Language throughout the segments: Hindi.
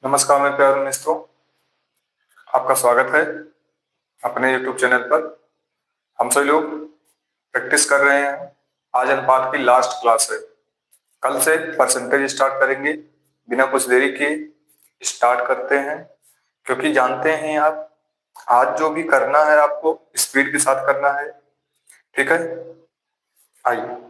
नमस्कार मेरे प्यारे मित्रों, आपका स्वागत है अपने YouTube चैनल पर। हम सभी लोग प्रैक्टिस कर रहे हैं। आज अनुपात की लास्ट क्लास है। कल से परसेंटेज स्टार्ट करेंगे। बिना कुछ देरी के स्टार्ट करते हैं, क्योंकि जानते हैं आप, आज जो भी करना है आपको स्पीड के साथ करना है। ठीक है, आइए।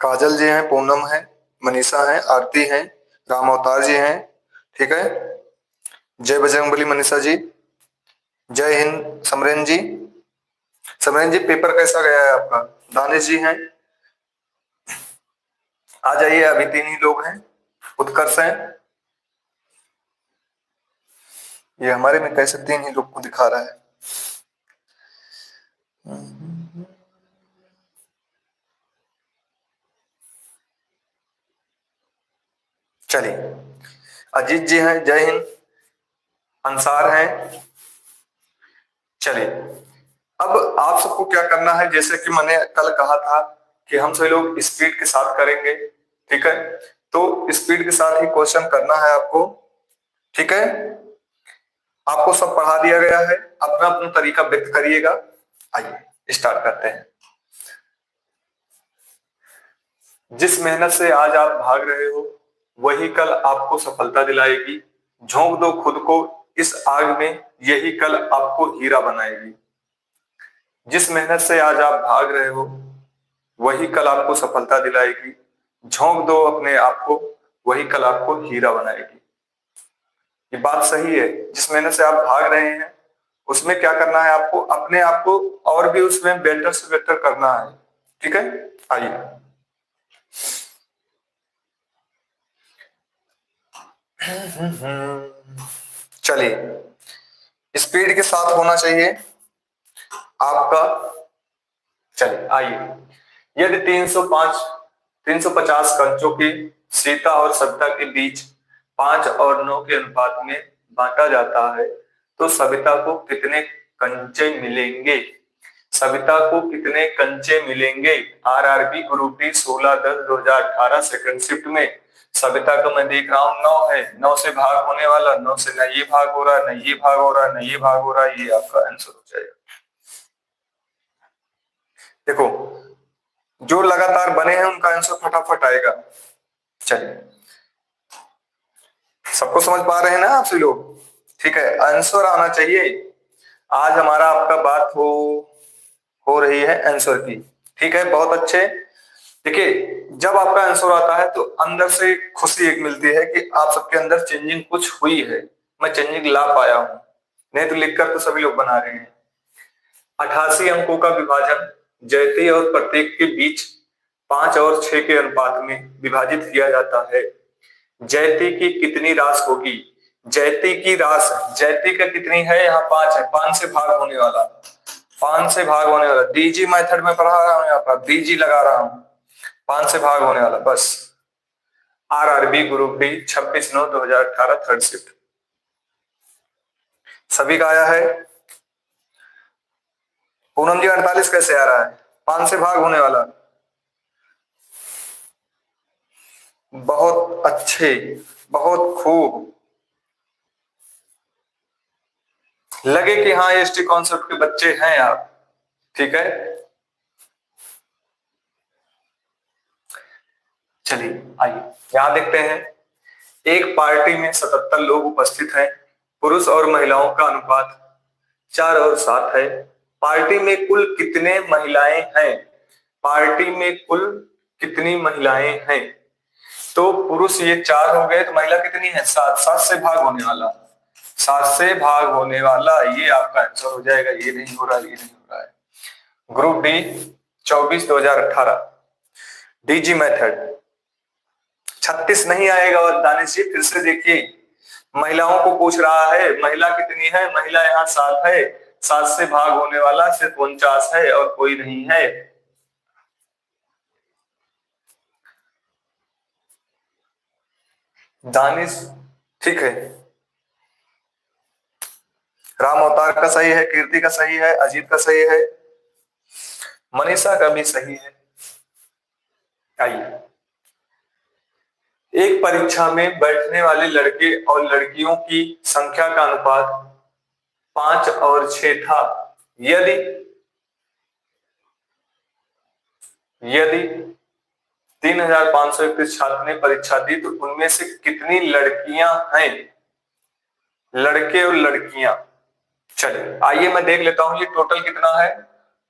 काजल जी हैं, पूनम है, मनीषा है, आरती है, राम अवतार जी हैं। ठीक है, जय बजरंगबली मनीषा जी। जय हिंद समरेन जी। समरेन जी, पेपर कैसा गया है आपका? दानिश जी हैं, आ जाइए। अभी 3 ही लोग हैं। उत्कर्ष हैं, ये हमारे में कैसे 3 ही लोग को दिखा रहा है? चलिए, अजीत जी हैं, जय हिंद। अंसार हैं। चलिए, अब आप सबको क्या करना है, जैसे कि मैंने कल कहा था कि हम सभी लोग स्पीड के साथ करेंगे। ठीक है, तो स्पीड के साथ ही क्वेश्चन करना है आपको। ठीक है, आपको सब पढ़ा दिया गया है, अपना अपना तरीका व्यक्त करिएगा। आइए स्टार्ट करते हैं। जिस मेहनत से आज आप भाग रहे हो, वही कल आपको सफलता दिलाएगी। झोंक दो खुद को इस आग में, यही कल आपको हीरा बनाएगी। जिस मेहनत से आज आप भाग रहे हो, वही कल आपको सफलता दिलाएगी। झोंक दो अपने आप को, वही कल आपको हीरा बनाएगी। ये बात सही है। जिस मेहनत से आप भाग रहे हैं, उसमें क्या करना है आपको? अपने आप को और भी उसमें बेटर से बेटर करना है। ठीक है, आइए। चलिए, स्पीड के साथ होना चाहिए आपका। चलिए आइए। यदि 350 कंचों की सीता और सविता के बीच 5 और 9 के अनुपात में बांटा जाता है, तो सविता को कितने कंचे मिलेंगे? सविता को कितने कंचे मिलेंगे? RRB group D 16/10/2018 second shift में सविता का मैं देख रहा हूँ 9 है। 9 से भाग होने वाला, 9 से न ये भाग हो रहा, न ये भाग हो रहा, न ये भाग हो रहा। ये आपका आंसर हो जाएगा। देखो, जो लगातार बने हैं उनका आंसर फटाफट आएगा। चलिए, सबको समझ पा रहे हैं ना आप सभी लोग? ठीक है, आंसर आना चाहिए। आज हमारा आपका बात हो रही है आंसर की। ठीक है, बहुत अच्छे। देखिए, जब आपका आंसर आता है तो अंदर से खुशी एक मिलती है कि आप सबके अंदर चेंजिंग कुछ हुई है। मैं चेंजिंग ला पाया हूं। नहीं तो लिखकर तो सभी लोग बना रहे हैं। 88 अंकों का विभाजन जयती और प्रत्येक के बीच 5 और 6 के अनुपात में विभाजित किया जाता है। जयती की कितनी रास होगी? जयती की रास, जयती का कितनी है? यहाँ 5 है। 5 से भाग होने वाला, 5 से भाग होने वाला। डीजी मेथड में पढ़ा रहा हूँ, यहाँ पर डीजी लगा रहा हूँ। 5 से भाग होने वाला बस। RRB group D 26/9/2018 third shift. सभी का आया है? पूनम जी, 48 कैसे आ रहा है? 5 से भाग होने वाला। बहुत अच्छे, बहुत खूब। लगे कि हाँ एसटी कॉन्सेप्ट के बच्चे हैं आप। ठीक है, चलिए आइए यहां देखते हैं। एक पार्टी में 77 लोग उपस्थित हैं। पुरुष और महिलाओं का अनुपात 4 और 7 है। पार्टी में कुल कितने महिलाएं हैं? पार्टी में कुल कितनी महिलाएं हैं? तो पुरुष ये 4 हो गए, तो महिला कितनी है? 7। 7 से भाग होने वाला, 7 से भाग होने वाला, ये आपका आंसर हो जाएगा। ये नहीं हो रहा, ये नहीं हो रहा है। ग्रुप डी 24/2018 डीजी मेथड 36 नहीं आएगा। और दानिश जी फिर से देखिए, महिलाओं को पूछ रहा है, महिला कितनी है? महिला यहाँ 7 है। 7 से भाग होने वाला सिर्फ 49 है और कोई नहीं है। दानिश, ठीक है, राम अवतार का सही है, कीर्ति का सही है, अजीत का सही है, मनीषा का भी सही है। आइए, एक परीक्षा में बैठने वाले लड़के और लड़कियों की संख्या का अनुपात 5 और 6 था। यदि यदि 3531 छात्र ने परीक्षा दी तो उनमें से कितनी लड़कियां हैं, लड़के और लड़कियां। चलिए आइए मैं देख लेता हूं ये टोटल कितना है।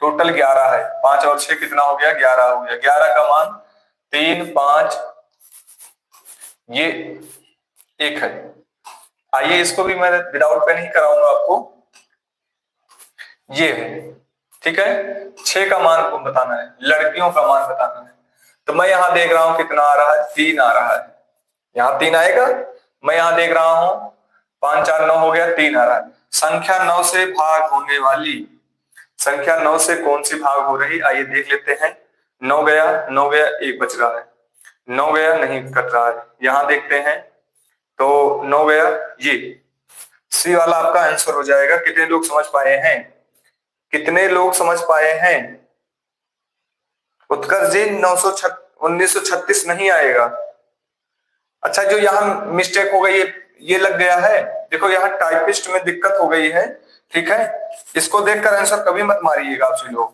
टोटल 11 है, 5 और 6 कितना हो गया, 11 हो गया। 11 का मान 3 5 ये 1 है। आइए इसको भी मैं विदाउट पेन ही कराऊंगा आपको। ये है, ठीक है। 6 का मान को बताना है, लड़कियों का मान बताना है। तो मैं यहां देख रहा हूं कितना आ रहा है, 3 आ रहा है। यहां 3 आएगा। मैं यहां देख रहा हूं 5 4 9 हो गया, 3 आ रहा है। संख्या 9 से भाग होने वाली, संख्या 9 से कौन सी भाग हो रही, आइए देख लेते हैं। 9 गया, 9 गया, 1 बच रहा है। 9 गया, नहीं कट रहा है। यहां देखते हैं तो 9 गया, ये सी वाला आपका आंसर हो जाएगा। कितने लोग समझ पाए हैं, कितने लोग समझ पाए हैं? उत्कर्ष जी 1936 नहीं आएगा। अच्छा, जो यहाँ मिस्टेक हो गई है ये लग गया है। देखो यहाँ टाइपिस्ट में दिक्कत हो गई है, ठीक है। इसको देखकर आंसर कभी मत मारिएगा आप सभी लोग।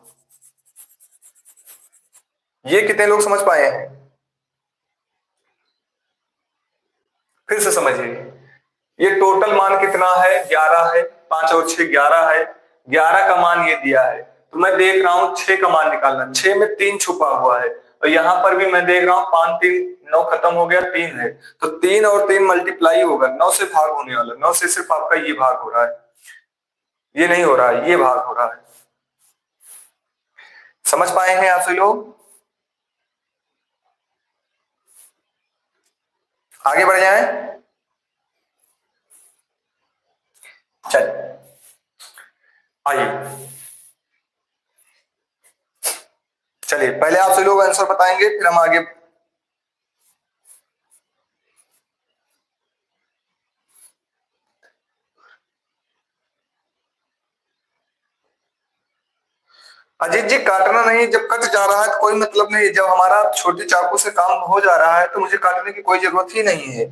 ये कितने लोग समझ पाए हैं, फिर से समझिए। ये टोटल मान कितना है, 11 है। 5 और 6 11 है। 11 का मान ये दिया है, तो मैं देख रहा हूं 6 का मान निकालना। 6 में 3 छुपा हुआ है, और यहां पर भी मैं देख रहा हूं 5 3 9 खत्म हो गया, 3 है। तो 3 और 3 मल्टीप्लाई होगा, 9 से भाग होने वाला। 9 से सिर्फ आपका ये भाग हो रहा है, ये नहीं हो रहा है, ये भाग हो रहा है। समझ पाए हैं आप सभी लोग? आगे बढ़ जाए। चल आइए, चलिए पहले आप सभी लोग आंसर बताएंगे, फिर हम आगे। अजीत जी काटना नहीं, जब कट जा रहा है तो कोई मतलब नहीं। जब हमारा छोटे चाकू से काम हो जा रहा है तो मुझे काटने की कोई जरूरत ही नहीं है।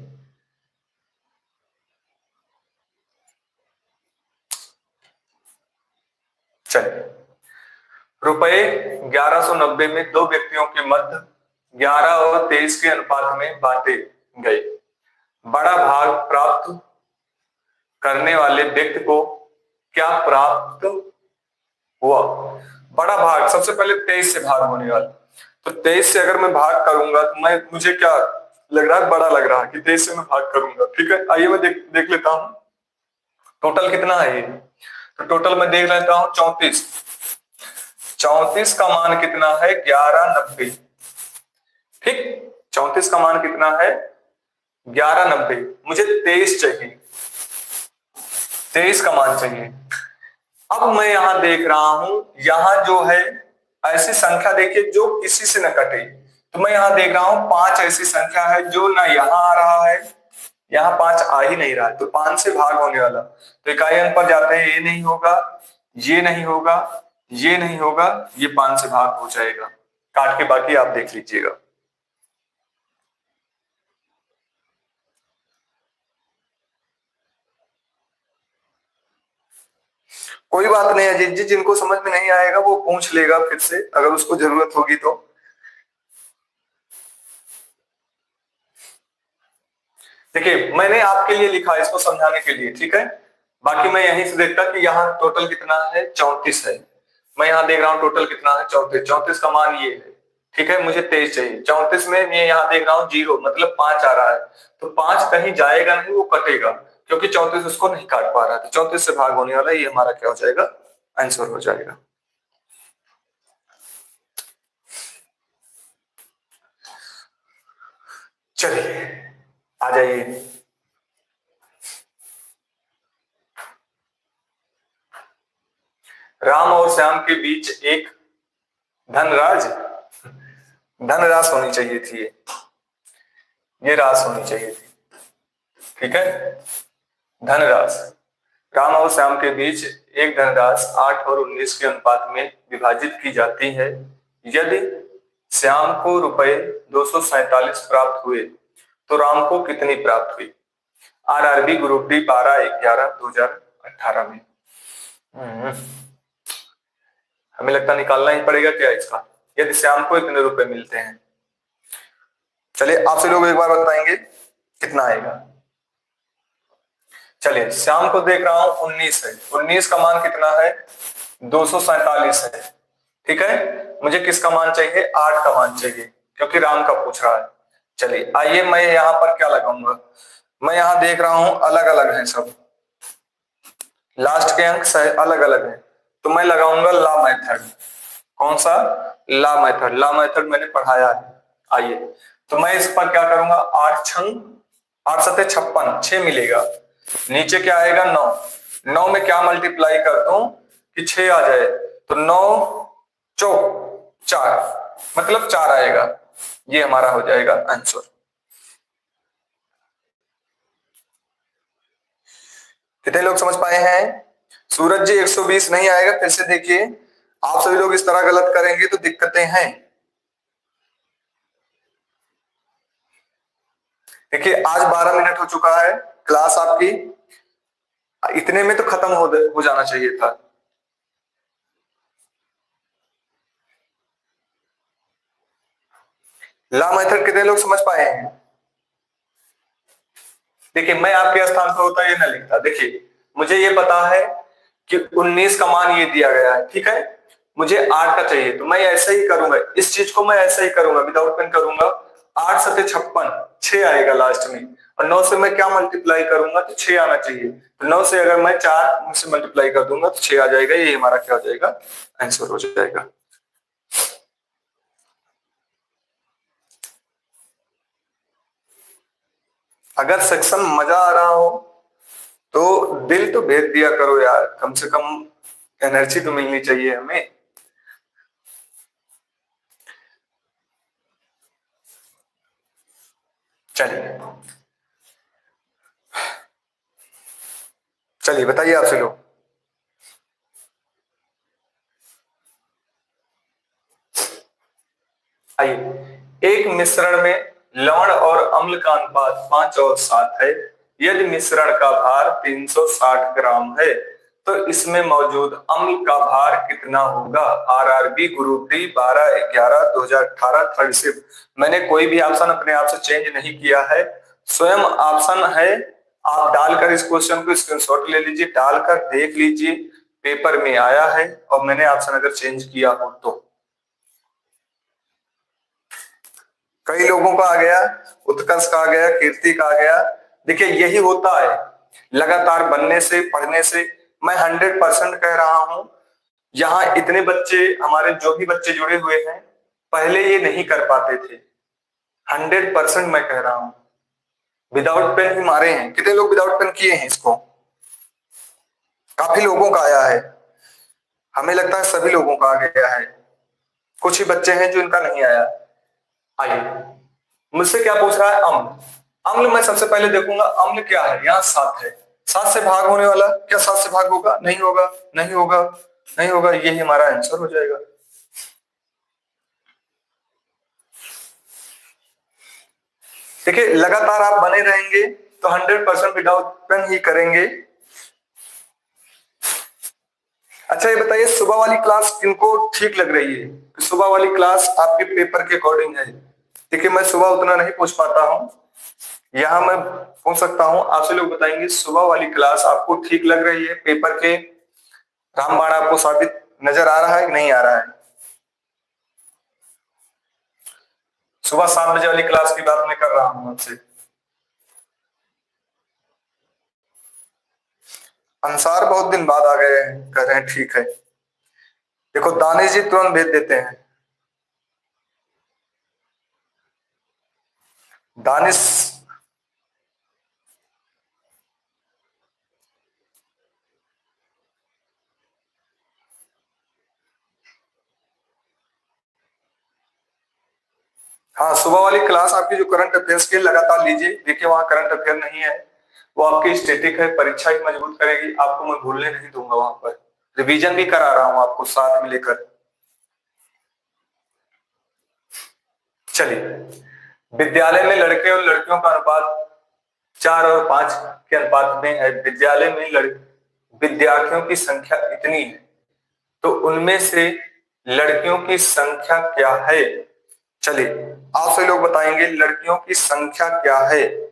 चलिए, रुपए 1190 में दो व्यक्तियों के मध्य 11 और 23 के अनुपात में बांटे गए। बड़ा भाग प्राप्त करने वाले व्यक्ति को क्या प्राप्त हुआ? बड़ा भाग, सबसे पहले 23 से भाग होने वाला। तो 23 से अगर मैं भाग करूंगा तो मैं, मुझे क्या लग रहा है, बड़ा लग रहा है कि 23 से मैं भाग करूंगा। ठीक है, आइए मैं देख लेता हूं टोटल कितना है ये। तो टोटल मैं देख लेता हूं 34। 34 का मान कितना है, 1190। ठीक, 34 का मान कितना है, 1190। मुझे 23 चाहिए, 23 का मान चाहिए। अब मैं यहां देख रहा हूं, यहां जो है ऐसी संख्या देखिए जो किसी से न कटे। तो मैं यहां देख रहा हूं 5 ऐसी संख्या है जो ना यहां आ रहा है, यहां 5 आ ही नहीं रहा है, तो 5 से भाग होने वाला। तो इकाई अंक पर जाते हैं, ये नहीं होगा, ये नहीं होगा, ये नहीं होगा, ये 5 से भाग हो जाएगा। काट के बाकी आप देख लीजिएगा। कोई बात नहीं अजीत जी, जिनको समझ में नहीं आएगा वो पूछ लेगा फिर से, अगर उसको जरूरत होगी तो। देखिए मैंने आपके लिए लिखा है इसको समझाने के लिए, ठीक है। बाकी मैं यहीं से देखता कि यहाँ टोटल कितना है, 34 है। मैं यहाँ देख रहा हूँ टोटल कितना है, 34। 34 का मान ये है, ठीक है। मुझे 23 चाहिए। 34 में मैं यहाँ देख रहा हूँ 0, मतलब 5 आ रहा है। तो 5 कहीं जाएगा नहीं, वो कटेगा, क्योंकि 34 उसको नहीं काट पा रहा है। तो 34 से भाग होने वाला, ये हमारा क्या हो जाएगा, आंसर हो जाएगा। चलिए आ जाइए। राम और श्याम के बीच एक धनराज, धनराश होनी चाहिए थी, ये रास होनी चाहिए थी, ठीक है, धनराश। राम और श्याम के बीच एक धनराशि 8 और 19 के अनुपात में विभाजित की जाती है। यदि श्याम को रुपए 247 प्राप्त हुए तो राम को कितनी प्राप्त हुई? आरआरबी ग्रुप डी 12/11/2018 में। हमें लगता निकालना ही पड़ेगा क्या इसका, यदि श्याम को इतने रुपए मिलते हैं। चलिए आपसे लोग एक बार बताएंगे कितना आएगा। चलिए श्याम को देख रहा हूं 19 है, 19 का मान कितना है? 247 है। ठीक है, मुझे किसका मान चाहिए? 8 का मान चाहिए, क्योंकि राम का पूछ रहा है। चलिए आइए मैं यहां पर क्या लगाऊंगा, मैं यहां देख रहा हूं अलग अलग है सब, लास्ट के अंक अलग अलग है, तो मैं लगाऊंगा ला मेथड। कौन सा? ला मेथड। ला मेथड मैंने पढ़ाया है। आइए तो मैं इस पर क्या करूंगा, 8 छंग 8 सते 56, 6 मिलेगा। नीचे क्या आएगा? 9। 9 में क्या मल्टीप्लाई कर दूं कि 6 आ जाए, तो 9 चौक 4, मतलब 4 आएगा। ये हमारा हो जाएगा आंसर। कितने लोग समझ पाए हैं? सूरज जी 120 नहीं आएगा, फिर से देखिए। आप सभी लोग इस तरह गलत करेंगे तो दिक्कतें हैं। देखिए आज 12 मिनट हो चुका है, क्लास आपकी इतने में तो खत्म हो जाना चाहिए था। ला मेथड कितने लोग समझ पाए हैं? देखिए मैं आपके स्थान पर होता ये ना लिखता। देखिए मुझे ये पता है कि 19 का मान ये दिया गया है, ठीक है, मुझे 8 का चाहिए, तो मैं ऐसे ही करूंगा, इस चीज को मैं ऐसे ही करूंगा, विदाउट पेन करूंगा। 8 सते 56, 6 आएगा लास्ट में, और 9 से मैं क्या मल्टीप्लाई करूंगा तो 6 आना चाहिए। तो 9 से अगर मैं 4 से मल्टीप्लाई कर दूंगा तो 6 आ जाएगा। ये हमारा क्या हो जाएगा? आंसर हो जाएगा। अगर सेक्शन मजा आ रहा हो तो दिल तो भेज दिया करो यार, कम से कम एनर्जी तो मिलनी चाहिए हमें। चलिए चलिए बताइए आपसे लोग। आइए, एक मिश्रण में लवण और अम्ल का अनुपात 5 और 7 है। यदि मिश्रण का भार 360 ग्राम है तो इसमें मौजूद अम्ल का भार कितना होगा? RRB group D 12/11/2018 third shift. मैंने कोई भी ऑप्शन अपने आप से चेंज नहीं किया है, स्वयं ऑप्शन है। आप डालकर इस क्वेश्चन को स्क्रीनशॉट ले लीजिए, डालकर देख लीजिए पेपर में आया है, और मैंने ऑप्शन अगर चेंज किया हो तो। कई लोगों का आ गया, उत्कर्ष का आ गया, कीर्ति का आ गया। देखिए यही होता है लगातार बनने से, पढ़ने से। मैं 100% कह रहा हूं, यहाँ इतने बच्चे, हमारे जो भी बच्चे जुड़े हुए हैं, पहले ये नहीं कर पाते थे। 100% मैं कह रहा हूं, विदाउट पेन ही मारे हैं। कितने लोग विदाउट पेन किए हैं इसको? काफी लोगों का आया है, हमें लगता है सभी लोगों का आ गया है, कुछ ही बच्चे हैं जो इनका नहीं आया। आइए मुझसे क्या पूछ रहा है? अम्ल। अम्ल मैं सबसे पहले देखूंगा अम्ल क्या है। यहाँ 7 है, 7 से भाग होने वाला, क्या 7 से भाग होगा? नहीं होगा, नहीं होगा, नहीं होगा। यही हमारा आंसर हो जाएगा। देखिए लगातार आप बने रहेंगे तो 100% विदाउट पेन ही करेंगे। अच्छा ये बताइए, सुबह वाली क्लास किनको ठीक लग रही है? सुबह वाली क्लास आपके पेपर के अकॉर्डिंग है। देखिए मैं सुबह उतना नहीं पूछ पाता हूँ, यहाँ मैं पूछ सकता हूँ, आपसे लोग बताएंगे सुबह वाली क्लास आपको ठीक लग रही है? पेपर के रामबाण आपको साबित नजर आ रहा है कि नहीं आ रहा है? सुबह 7 बजे वाली क्लास की बात मैं कर रहा हूँ आपसे। अंसार बहुत दिन बाद आ गए हैं, कह रहे हैं ठीक है। देखो दानिश जी तुरंत भेज देते हैं। दानिश, हाँ सुबह वाली क्लास आपकी जो करंट अफेयर्स की लगातार लीजिए। देखिए वहां करंट अफेयर नहीं है, वो आपकी स्टैटिक है, परीक्षा ही मजबूत करेगी, आपको मैं भूलने नहीं दूंगा। वहां पर रिवीजन भी करा रहा हूं आपको साथ में लेकर। चलिए, विद्यालय में लड़के और लड़कियों का अनुपात 4 और 5 के अनुपात में है। विद्यालय में विद्यार्थियों की संख्या इतनी है, तो उनमें से लड़कियों की संख्या क्या है? चलिए, आप सभी लोग बताएंगे लड़कियों की संख्या क्या है।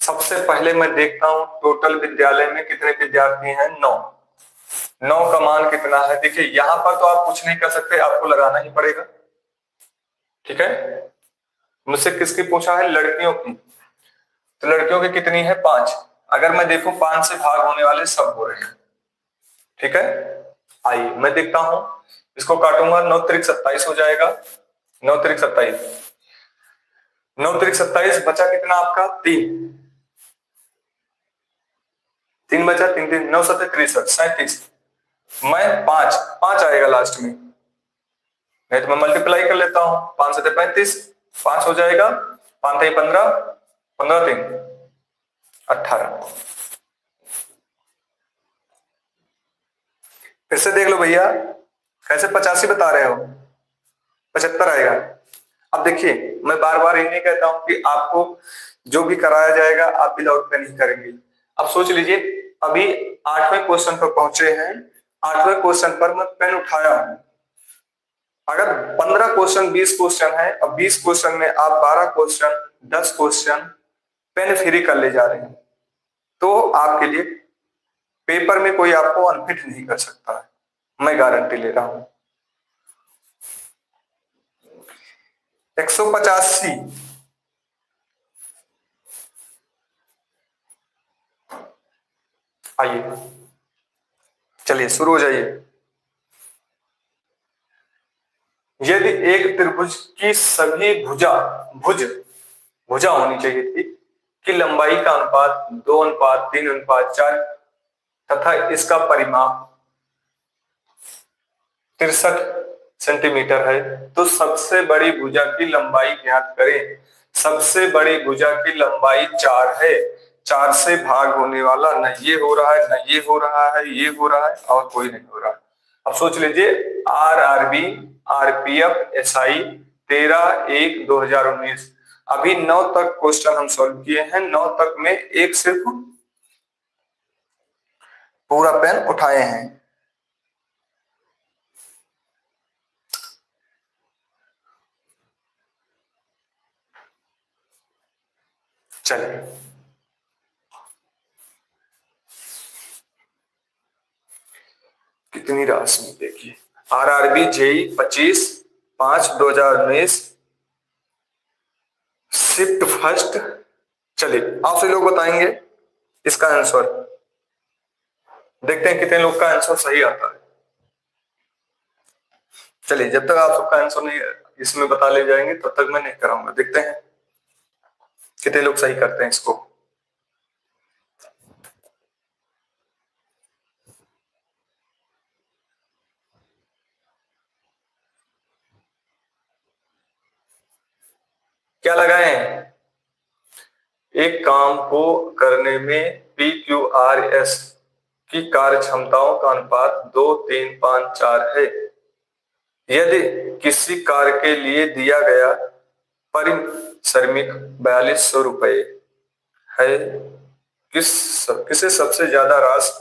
सबसे पहले मैं देखता हूं टोटल विद्यालय में कितने विद्यार्थी हैं। 9। 9 का मान कितना है? देखिए, यहां पर तो आप कुछ नहीं कर सकते, आपको लगाना ही पड़ेगा। ठीक है, मुझसे किसकी पूछा है? लड़कियों की। तो लड़कियों की कितनी है? 5। अगर मैं देखूं 5 से भाग होने वाले सब हो रहे हैं। ठीक है, आइए मैं देखता हूं, इसको काटूंगा। 9 त्रिक 27 हो जाएगा। 9 त्रिक 27, 9 त्रिक 27, बचा कितना आपका? 3। 3 बचा, 3 3 9 7 63 37। मैं 5 5 आएगा लास्ट में, नहीं तो मैं मल्टीप्लाई कर लेता हूं। 5 7 35, 5 हो जाएगा। 5 3 15, 15 3 18। फिर से देख लो भैया, कैसे 85 बता रहे हो? 75 आएगा। अब देखिए, मैं बार बार ये नहीं कहता हूं कि आपको जो भी कराया जाएगा आप विदाउट पेन ही करेंगे। अब सोच लीजिए, अभी 8वें क्वेश्चन पर पहुंचे हैं। 8वें क्वेश्चन पर मैं पेन उठाया हूं। अगर 15 क्वेश्चन 20 क्वेश्चन है, अब 20 क्वेश्चन में आप 12 क्वेश्चन 10 क्वेश्चन पेन फ्री कर ले जा रहे हैं, तो आपके लिए पेपर में कोई आपको अनफिट नहीं कर सकता है, मैं गारंटी ले रहा हूं। 185। आइए, चलिए शुरू हो जाइए। यदि एक त्रिभुज की सभी भुजा होनी चाहिए थी कि लंबाई का अनुपात 2:3:4 तथा इसका परिमाप 63 सेंटीमीटर है, तो सबसे बड़ी भुजा की लंबाई ज्ञात करें। सबसे बड़ी भुजा की लंबाई 4 है। 4 से भाग होने वाला न ये हो रहा है, न ये हो रहा है, ये हो रहा है और कोई नहीं हो रहा है। अब सोच लीजिए, RRB, RPF, SI 13/1/2019। अभी 9 तक क्वेश्चन हम सॉल्व किए हैं। 9 तक में एक सिर्फ पूरा पेन उठाए हैं। चलिए, कितनी राशि देखिए। RRB JEE 25/5/2019 shift first. चलिए, आप सभी लोग बताएंगे इसका आंसर। देखते हैं कितने लोग का आंसर सही आता है। चलिए, जब तक आप सबका आंसर नहीं इसमें बता ले जाएंगे तब तक मैं नहीं कराऊंगा। देखते हैं कितने लोग सही करते हैं इसको। क्या लगाएं? एक काम को करने में PQRS की कार्य क्षमताओं का अनुपात 2 3 5 4 है। यदि किसी कार्य के लिए दिया गया पारिश्रमिक 4200 रुपए है, किसे सबसे ज्यादा राशि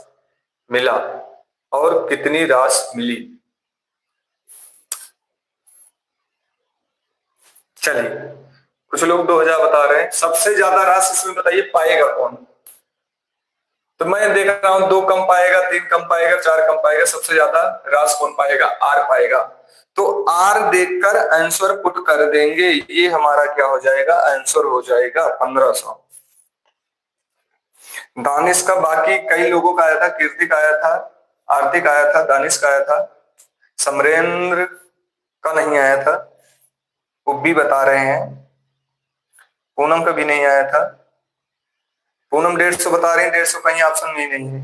मिला और कितनी राशि मिली? चलिए, कुछ लोग 2000 बता रहे हैं। सबसे ज्यादा राशि इसमें बताइए पाएगा कौन? तो मैं देख रहा हूं 2 कम पाएगा, 3 कम पाएगा, 4 कम पाएगा। सबसे ज्यादा राशि कौन पाएगा? आर पाएगा। तो आर देखकर आंसर पुट कर देंगे। ये हमारा क्या हो जाएगा? आंसर हो जाएगा 1500। दानिश का बाकी कई लोगों का आया था। कीर्तिक आया था, आर्थिक आया था, दानिश का आया था, समरेंद्र का नहीं आया था, वो भी बता रहे हैं। पूनम का भी नहीं आया था। पूनम 150 बता रहे हैं। 150 कहीं ऑप्शन में नहीं है।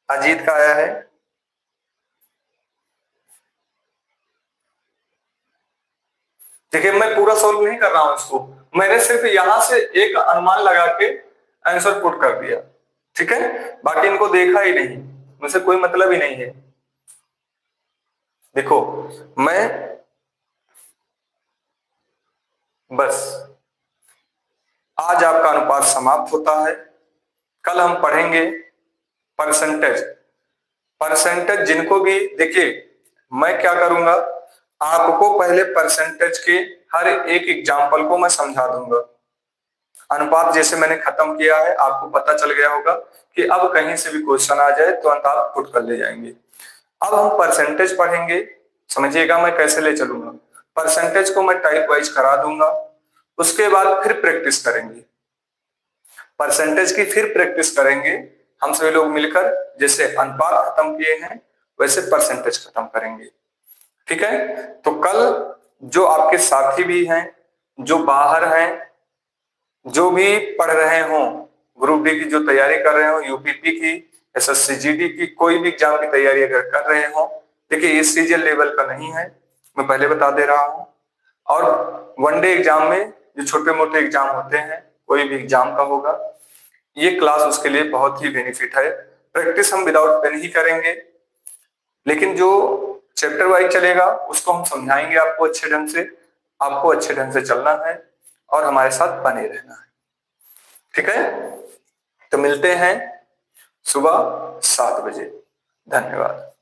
अजीत का आया है। देखिए, मैं पूरा सोल्व नहीं कर रहा हूं इसको, मैंने सिर्फ यहां से एक अनुमान लगा के आंसर पुट कर दिया, ठीक है। बाकी इनको देखा ही नहीं, मुझसे कोई मतलब ही नहीं है। देखो मैं बस आज आपका अनुपात समाप्त होता है। कल हम पढ़ेंगे परसेंटेज। परसेंटेज जिनको भी, देखिए मैं क्या करूंगा, आपको पहले परसेंटेज के हर एक एग्जाम्पल को मैं समझा दूंगा। अनुपात जैसे मैंने खत्म किया है, आपको पता चल गया होगा कि अब कहीं से भी क्वेश्चन आ जाए तो अनुपात पुट कर ले जाएंगे। अब हम परसेंटेज पढ़ेंगे, समझिएगा मैं कैसे ले चलूंगा। परसेंटेज को मैं टाइप वाइज करा दूंगा, उसके बाद फिर प्रैक्टिस करेंगे। परसेंटेज की फिर प्रैक्टिस करेंगे हम सभी लोग मिलकर, जैसे अनुपात खत्म किए हैं वैसे परसेंटेज खत्म करेंगे, ठीक है। तो कल जो आपके साथी भी हैं, जो बाहर हैं, जो भी पढ़ रहे हो, ग्रुप डी की जो तैयारी कर रहे हो, यूपीपी की, एसएससी की, कोई भी एग्जाम की तैयारी अगर कर रहे हो, देखिए ये सीजीएल लेवल का नहीं है, मैं पहले बता दे रहा हूं। और वनडे एग्जाम में जो छोटे मोटे एग्जाम होते हैं, कोई भी एग्जाम का होगा, ये क्लास उसके लिए बहुत ही बेनिफिट है। प्रैक्टिस हम विदाउट पेन ही करेंगे, लेकिन जो चैप्टर वाइज चलेगा उसको हम समझाएंगे आपको अच्छे ढंग से। आपको अच्छे ढंग से चलना है और हमारे साथ बने रहना है, ठीक है। तो मिलते हैं सुबह 7 बजे। धन्यवाद।